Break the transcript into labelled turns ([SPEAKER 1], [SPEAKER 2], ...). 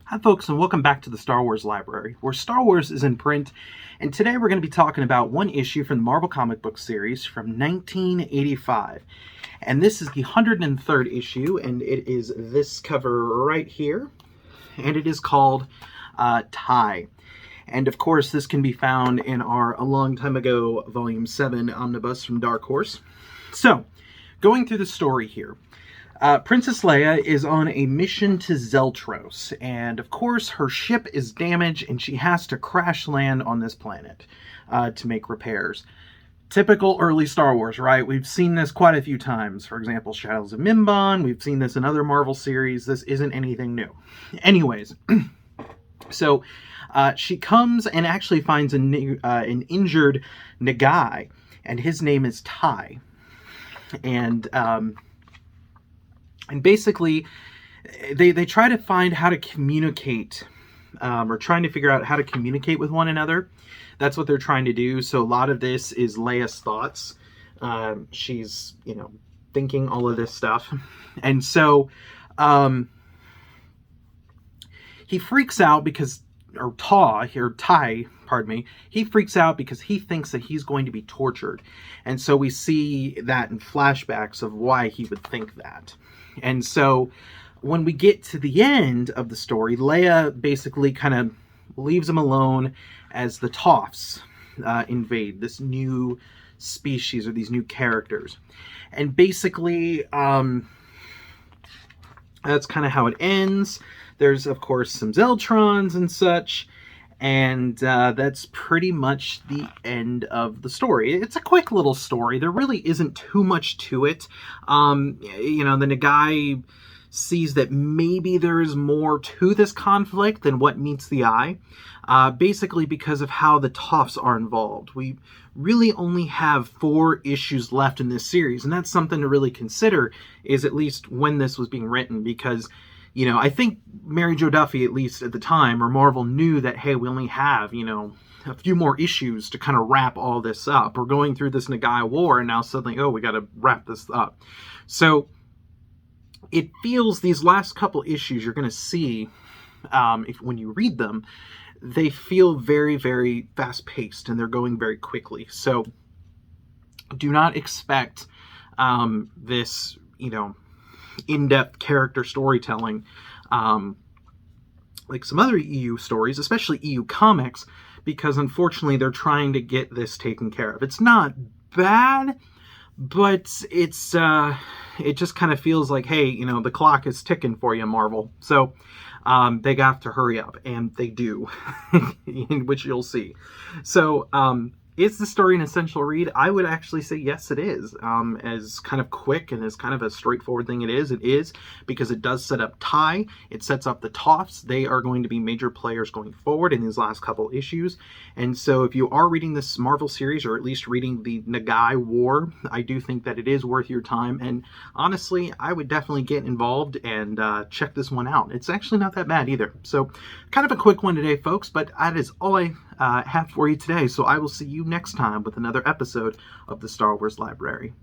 [SPEAKER 1] Hi folks, and welcome back to the Star Wars Library, where Star Wars is in print, and today we're going to be talking about one issue from the Marvel comic book series from 1985. And this is the 103rd issue, and it is this cover right here, and it is called Tie. And of course, this can be found in our A Long Time Ago Volume 7 omnibus from Dark Horse. So, going through the story here. Princess Leia is on a mission to Zeltros, and of course her ship is damaged and she has to crash land on this planet to make repairs. Typical early Star Wars, right? We've seen this quite a few times. For example, Shadows of Mimban, we've seen this in other Marvel series. This isn't anything new. Anyways, so she comes and actually finds an injured Nagai, and his name is Ty. And basically, they try to find how to communicate, or trying to figure out how to communicate with one another. That's what they're trying to do. So a lot of this is Leia's thoughts. She's, thinking all of this stuff. And so he freaks out because, he freaks out because he thinks that he's going to be tortured. And so we see that in flashbacks of why he would think that. And so when we get to the end of the story, Leia basically kind of leaves him alone as the Toffs invade this new species or these new characters. And basically, that's kind of how it ends. There's, of course, some Zeltrons and such. And that's pretty much the end of the story. It's a quick little story. There really isn't too much to it. The Nagai sees that maybe there is more to this conflict than what meets the eye. Basically because of how the Toffs are involved. We really only have 4 issues left in this series. And that's something to really consider, is at least when this was being written. Because I think Mary Jo Duffy, at least at the time, or Marvel, knew that, hey, we only have, a few more issues to kind of wrap all this up. We're going through this Nagai war, and now suddenly, we got to wrap this up. So it feels, these last couple issues you're going to see, when you read them, they feel very, very fast-paced, and they're going very quickly. So do not expect this, in-depth character storytelling like some other EU stories, especially EU comics, because unfortunately they're trying to get this taken care of. It's not bad, but it's it just kind of feels like, hey, the clock is ticking for you, Marvel. So they have to hurry up, and they do, which you'll see. So is the story an essential read? I would actually say yes, it is. As kind of quick and as kind of a straightforward thing it is, because it does set up Ty. It sets up the Toffs. They are going to be major players going forward in these last couple issues. And so if you are reading this Marvel series, or at least reading the Nagai War, I do think that it is worth your time. And honestly, I would definitely get involved and check this one out. It's actually not that bad either. So kind of a quick one today, folks, but that is all I have for you today. So I will see you next time with another episode of the Star Wars Library.